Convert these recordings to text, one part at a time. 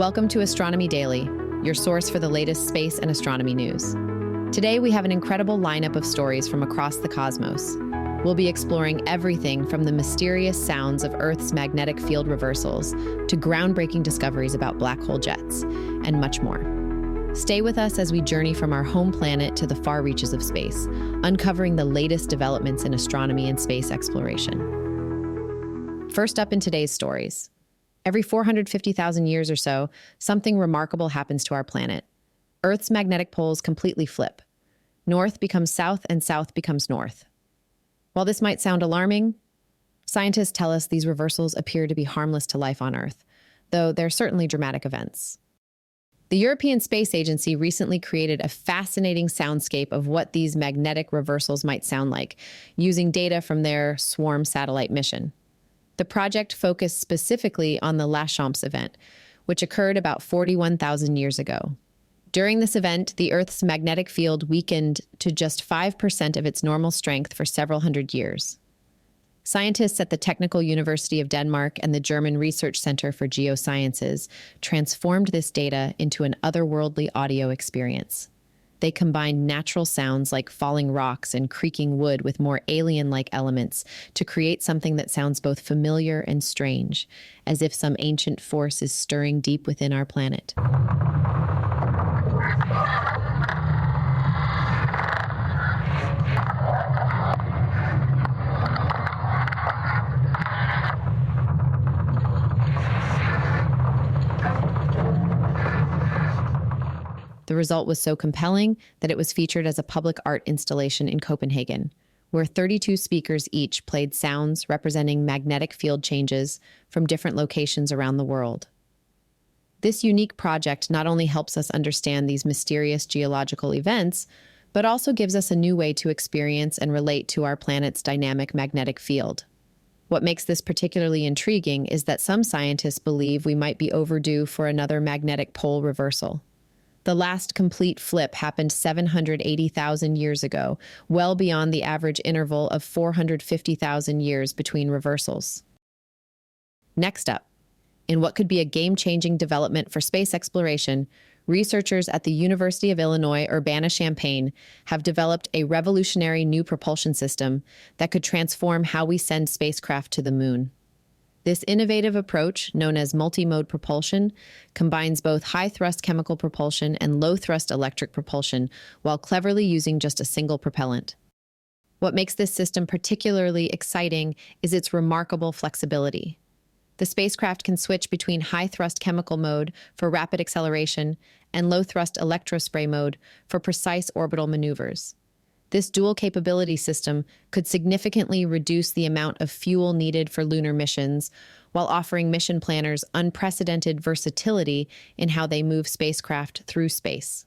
Welcome to Astronomy Daily, your source for the latest space and astronomy news. Today we have an incredible lineup of stories from across the cosmos. We'll be exploring everything from the mysterious sounds of Earth's magnetic field reversals to groundbreaking discoveries about black hole jets, and much more. Stay with us as we journey from our home planet to the far reaches of space, uncovering the latest developments in astronomy and space exploration. First up in today's stories. Every 450,000 years or so, something remarkable happens to our planet. Earth's magnetic poles completely flip. North becomes south and south becomes north. While this might sound alarming, scientists tell us these reversals appear to be harmless to life on Earth, though they're certainly dramatic events. The European Space Agency recently created a fascinating soundscape of what these magnetic reversals might sound like, using data from their SWARM satellite mission. The project focused specifically on the Lachamps event, which occurred about 41,000 years ago. During this event, the Earth's magnetic field weakened to just 5% of its normal strength for several hundred years. Scientists at the Technical University of Denmark and the German Research Center for Geosciences transformed this data into an otherworldly audio experience. They combined natural sounds like falling rocks and creaking wood with more alien-like elements to create something that sounds both familiar and strange, as if some ancient force is stirring deep within our planet. The result was so compelling that it was featured as a public art installation in Copenhagen, where 32 speakers each played sounds representing magnetic field changes from different locations around the world. This unique project not only helps us understand these mysterious geological events, but also gives us a new way to experience and relate to our planet's dynamic magnetic field. What makes this particularly intriguing is that some scientists believe we might be overdue for another magnetic pole reversal. The last complete flip happened 780,000 years ago, well beyond the average interval of 450,000 years between reversals. Next up, in what could be a game-changing development for space exploration, researchers at the University of Illinois Urbana-Champaign have developed a revolutionary new propulsion system that could transform how we send spacecraft to the moon. This innovative approach, known as multimode propulsion, combines both high-thrust chemical propulsion and low-thrust electric propulsion while cleverly using just a single propellant. What makes this system particularly exciting is its remarkable flexibility. The spacecraft can switch between high-thrust chemical mode for rapid acceleration and low-thrust electrospray mode for precise orbital maneuvers. This dual capability system could significantly reduce the amount of fuel needed for lunar missions, while offering mission planners unprecedented versatility in how they move spacecraft through space.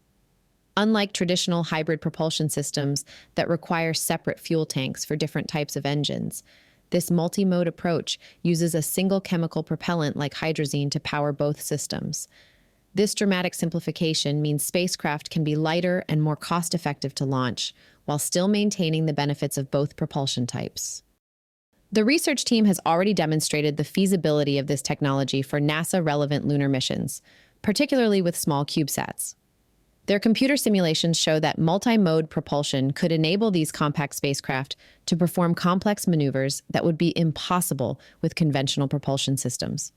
Unlike traditional hybrid propulsion systems that require separate fuel tanks for different types of engines, this multi-mode approach uses a single chemical propellant like hydrazine to power both systems. This dramatic simplification means spacecraft can be lighter and more cost-effective to launch, while still maintaining the benefits of both propulsion types. The research team has already demonstrated the feasibility of this technology for NASA-relevant lunar missions, particularly with small CubeSats. Their computer simulations show that multi-mode propulsion could enable these compact spacecraft to perform complex maneuvers that would be impossible with conventional propulsion systems.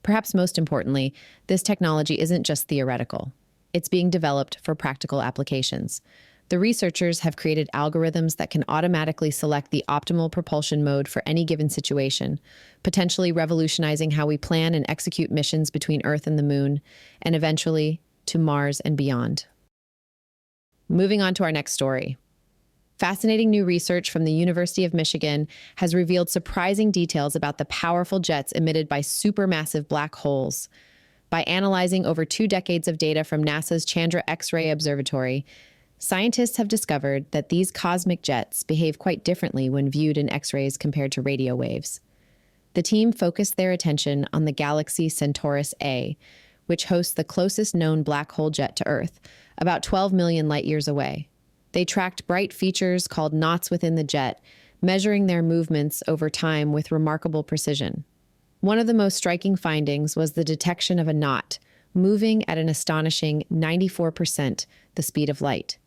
Perhaps most importantly, this technology isn't just theoretical. It's being developed for practical applications. The researchers have created algorithms that can automatically select the optimal propulsion mode for any given situation, potentially revolutionizing how we plan and execute missions between Earth and the Moon, and eventually to Mars and beyond. Moving on to our next story. Fascinating new research from the University of Michigan has revealed surprising details about the powerful jets emitted by supermassive black holes. By analyzing over 2 decades of data from NASA's Chandra X-ray Observatory, scientists have discovered that these cosmic jets behave quite differently when viewed in X-rays compared to radio waves. The team focused their attention on the galaxy Centaurus A, which hosts the closest known black hole jet to Earth, about 12 million light-years away. They tracked bright features called knots within the jet, measuring their movements over time with remarkable precision. One of the most striking findings was the detection of a knot, moving at an astonishing 94% the speed of light,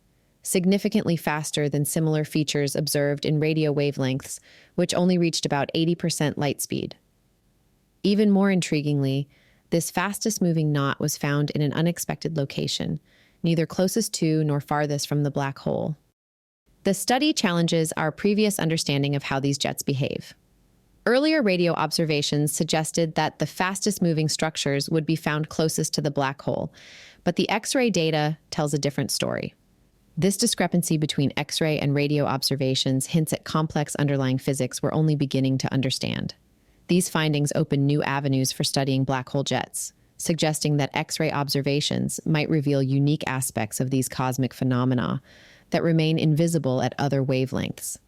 significantly faster than similar features observed in radio wavelengths, which only reached about 80% light speed. Even more intriguingly, this fastest-moving knot was found in an unexpected location, neither closest to nor farthest from the black hole. The study challenges our previous understanding of how these jets behave. Earlier radio observations suggested that the fastest-moving structures would be found closest to the black hole, but the X-ray data tells a different story. This discrepancy between X-ray and radio observations hints at complex underlying physics we're only beginning to understand. These findings open new avenues for studying black hole jets, suggesting that X-ray observations might reveal unique aspects of these cosmic phenomena that remain invisible at other wavelengths.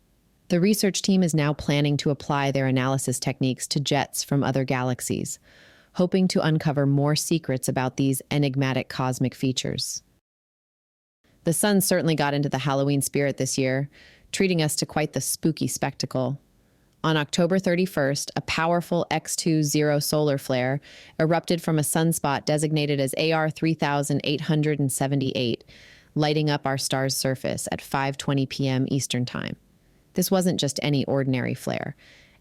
The research team is now planning to apply their analysis techniques to jets from other galaxies, hoping to uncover more secrets about these enigmatic cosmic features. The sun certainly got into the Halloween spirit this year, treating us to quite the spooky spectacle. On October 31st, a powerful X20 solar flare erupted from a sunspot designated as AR 3878, lighting up our star's surface at 5:20 p.m. Eastern Time. This wasn't just any ordinary flare.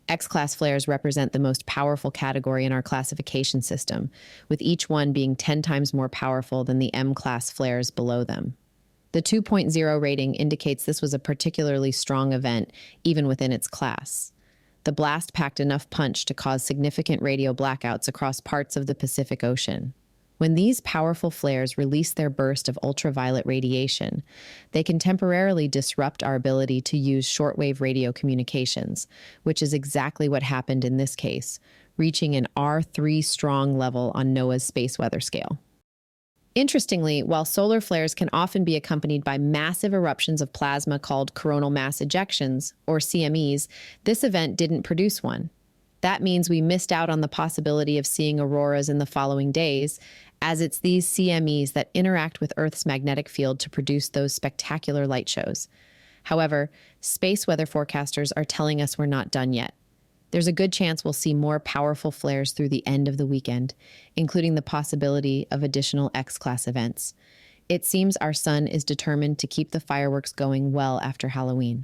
X-class flares represent the most powerful category in our classification system, with each one being 10 times more powerful than the M-class flares below them. The 2.0 rating indicates this was a particularly strong event, even within its class. The blast packed enough punch to cause significant radio blackouts across parts of the Pacific Ocean. When these powerful flares release their burst of ultraviolet radiation, they can temporarily disrupt our ability to use shortwave radio communications, which is exactly what happened in this case, reaching an R3 strong level on NOAA's space weather scale. Interestingly, while solar flares can often be accompanied by massive eruptions of plasma called coronal mass ejections, or CMEs, this event didn't produce one. That means we missed out on the possibility of seeing auroras in the following days, as it's these CMEs that interact with Earth's magnetic field to produce those spectacular light shows. However, space weather forecasters are telling us we're not done yet. There's a good chance we'll see more powerful flares through the end of the weekend, including the possibility of additional X-class events. It seems our sun is determined to keep the fireworks going well after Halloween.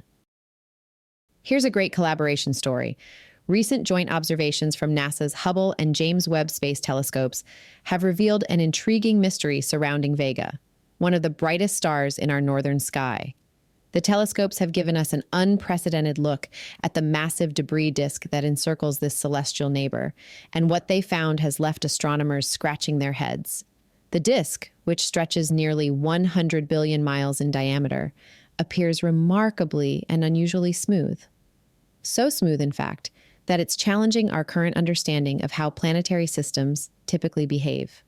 Here's a great collaboration story. Recent joint observations from NASA's Hubble and James Webb Space Telescopes have revealed an intriguing mystery surrounding Vega, one of the brightest stars in our northern sky. The telescopes have given us an unprecedented look at the massive debris disk that encircles this celestial neighbor, and what they found has left astronomers scratching their heads. The disk, which stretches nearly 100 billion miles in diameter, appears remarkably and unusually smooth. So smooth, in fact, that it's challenging our current understanding of how planetary systems typically behave.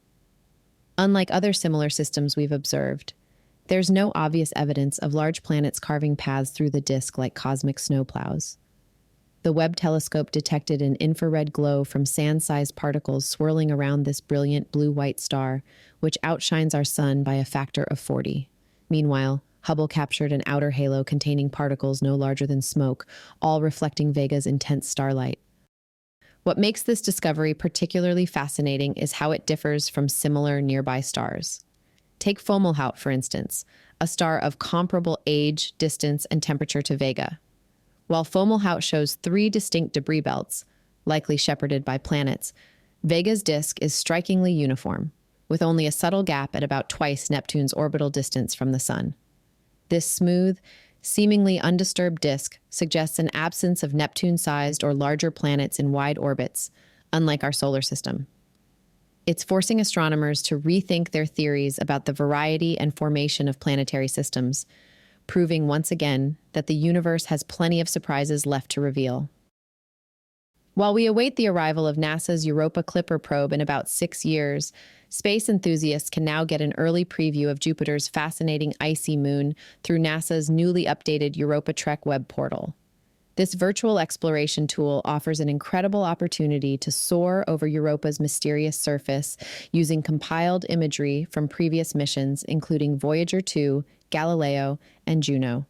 Unlike other similar systems we've observed, there's no obvious evidence of large planets carving paths through the disk like cosmic snowplows. The Webb telescope detected an infrared glow from sand-sized particles swirling around this brilliant blue-white star, which outshines our sun by a factor of 40. Meanwhile, Hubble captured an outer halo containing particles no larger than smoke, all reflecting Vega's intense starlight. What makes this discovery particularly fascinating is how it differs from similar nearby stars. Take Fomalhaut, for instance, a star of comparable age, distance, and temperature to Vega. While Fomalhaut shows 3 distinct debris belts, likely shepherded by planets, Vega's disk is strikingly uniform, with only a subtle gap at about twice Neptune's orbital distance from the Sun. This smooth, seemingly undisturbed disk suggests an absence of Neptune-sized or larger planets in wide orbits, unlike our solar system. It's forcing astronomers to rethink their theories about the variety and formation of planetary systems, proving once again that the universe has plenty of surprises left to reveal. While we await the arrival of NASA's Europa Clipper probe in about 6 years, space enthusiasts can now get an early preview of Jupiter's fascinating icy moon through NASA's newly updated Europa Trek web portal. This virtual exploration tool offers an incredible opportunity to soar over Europa's mysterious surface using compiled imagery from previous missions, including Voyager 2, Galileo, and Juno.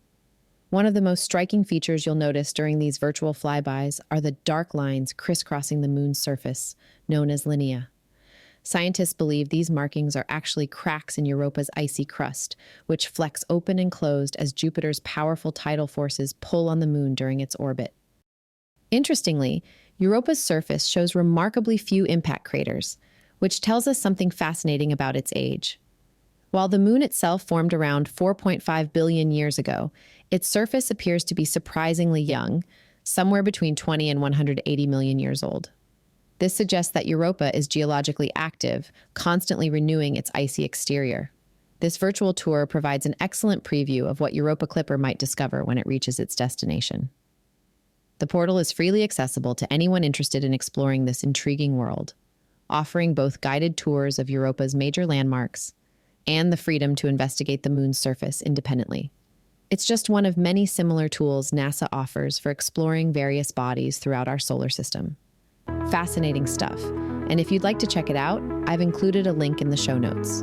One of the most striking features you'll notice during these virtual flybys are the dark lines crisscrossing the moon's surface, known as linea. Scientists believe these markings are actually cracks in Europa's icy crust, which flex open and closed as Jupiter's powerful tidal forces pull on the moon during its orbit. Interestingly, Europa's surface shows remarkably few impact craters, which tells us something fascinating about its age. While the moon itself formed around 4.5 billion years ago, its surface appears to be surprisingly young, somewhere between 20 and 180 million years old. This suggests that Europa is geologically active, constantly renewing its icy exterior. This virtual tour provides an excellent preview of what Europa Clipper might discover when it reaches its destination. The portal is freely accessible to anyone interested in exploring this intriguing world, offering both guided tours of Europa's major landmarks and the freedom to investigate the moon's surface independently. It's just one of many similar tools NASA offers for exploring various bodies throughout our solar system. Fascinating stuff. And if you'd like to check it out, I've included a link in the show notes.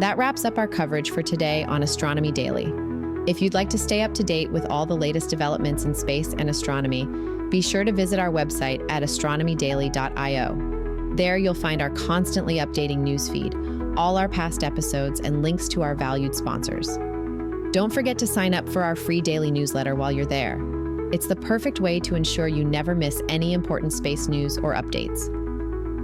That wraps up our coverage for today on Astronomy Daily. If you'd like to stay up to date with all the latest developments in space and astronomy, be sure to visit our website at astronomydaily.io. There you'll find our constantly updating newsfeed, all our past episodes, and links to our valued sponsors. Don't forget to sign up for our free daily newsletter while you're there. It's the perfect way to ensure you never miss any important space news or updates.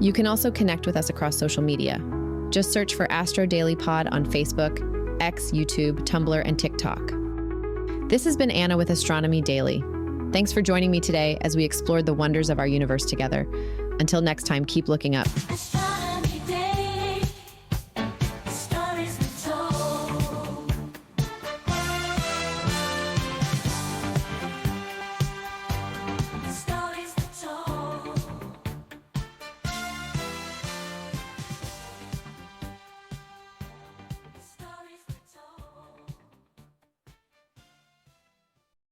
You can also connect with us across social media. Just search for Astro Daily Pod on Facebook, X, YouTube, Tumblr, and TikTok. This has been Anna with Astronomy Daily. Thanks for joining me today as we explored the wonders of our universe together. Until next time, keep looking up.